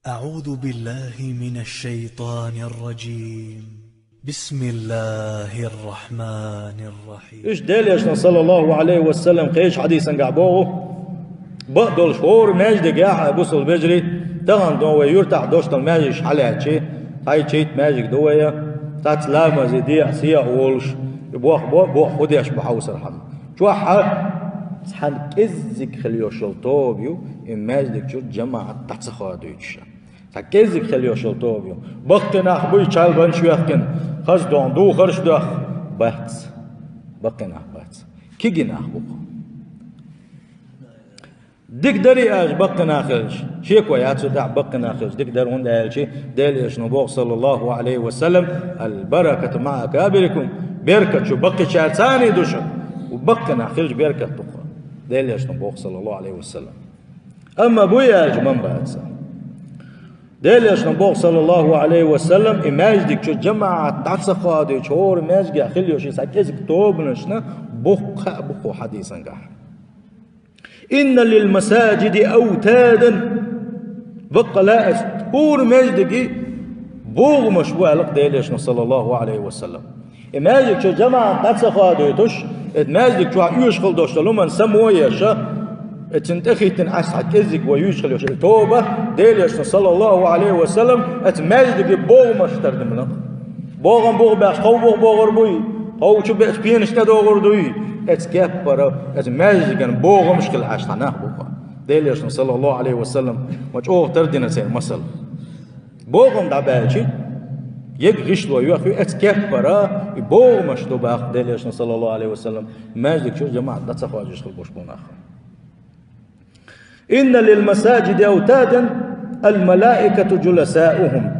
أعوذ بالله من الشيطان الرجيم. بسم الله الرحمن الرحيم. إيش دليل صلى الله عليه وسلم قيش حديثا قعبوه بقدل شهور ماجد قاع بوصل بجري تغن دوه يرتاح دوشت الماجش حلات شي هاي شيت ماجك دوه تات لامه زي عسيا اولش بوخ خديش بحوس رحم شو سحن كزك خليو شلطوبيو إن ماجدك شو جماعة تحسخوا دويتش كزك خليو شلطوبيو بقنا أخبوي شال بنشو يخكن خز دون دو خرش دوخ بحث بقنا بحث كيجنا أخبوك ديك دري اج بقنا خرج شيكوا ياتو دع بقنا خرج ديك در هون دايل شي دايل اشنو صلى الله عليه وسلم البركة مع كابركم بركة شو بقي شهر ثاني دوش وبقنا خرج بركة تقوى دايل اشنو صلى الله عليه وسلم اما بويا اج من بعد دايل اشنو صلى الله عليه وسلم اماج ديك شو جماعة تعصقوا دي شهور ماج خليو شي ساكيزك توبنشنا بخو حديثا قاح إن للمساجد أوتادا بقلاء تقول مجدك بوغ مشبوع لك ديليش صلى الله عليه وسلم إماجك شو جماعة قد سخادوتش إماجك شو يشغل دوشتلو من سمويشا اتنتخي تنعس حكيزك ويشغل يشغل توبة ديليش صلى الله عليه وسلم اتماجدك بوغ مشترد منك بوغ باش بوغ ربوي أو شو بيت بينش ندوغر دوي اتكبر اتماجدن بوغ مشكل عشتناه بوغ ديليش صلى الله عليه وسلم وجوه تردنا سي مسل بوغم دابالشي يغشلو يخي اتكبر بوغ مشتو باخ ديليش صلى الله عليه وسلم ماجدك شو جماعه دتسخواجش خلبوش بوناخ ان للمساجد اوتادا الملائكه جلساؤهم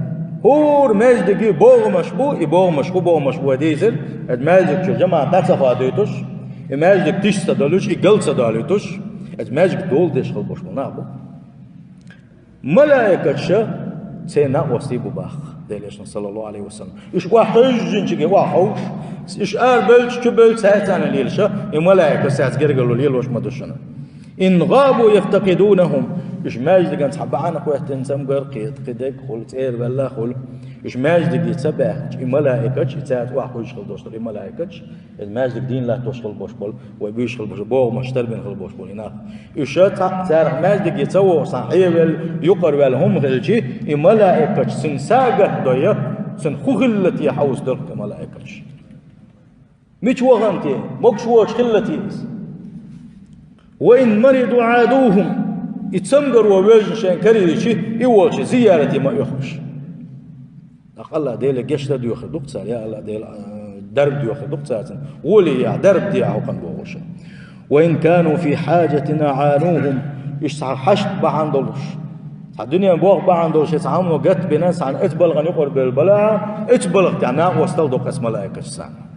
هور ماجدك بوغ مشبو ديزل ماجدك شو جماعه دتسخواجش ماجدك تيش سدالوش يقل سدالوش ماجدك دول ديش خلبوش بوناخ ملائكه شا سينا وصيبو باخ ديليش صلى الله عليه وسلم إيش واحد جنشي واحوش إيش بلش كبل ساعتان ليلشا الملائكة ساعت قرقلوا ليل وش ما دشنا إن غابوا يفتقدونهم إيش ماجد كان صحب عنك وقت سم قرقيت قدك خل تير بالله خل إيش ماجد يتسبح الملائكة ساعت واحد يشغل دوشتر الملائكة الماجد دين لا تشغل بوشبول وبيشغل بوشبول مشتر بين خل بوشبول هناك إيش تعرف ماجد يتسوى صحيح يقر هم غلشي الملائكة سنساقه دوية سنخغلت يحوز درك الملائكة مش وغنتي مقشوش خلتيز وإن مرضوا عادوهم يتسمقر وبيجن شان كريشي يوالش زيارتي ما يخش الله ديل قشتا ديوخ دقصار يا الله ديل درب ديوخ دقصار ولي يا درب ديا وقن بوغش وإن كانوا في حاجة عانوهم يشتع حشت بعندلش الدنيا بوغ بعندلش يتعاملوا قت بناس عن اتبلغ يقر بالبلاء اتبلغ يعني وصل دق اسم ملائكة السان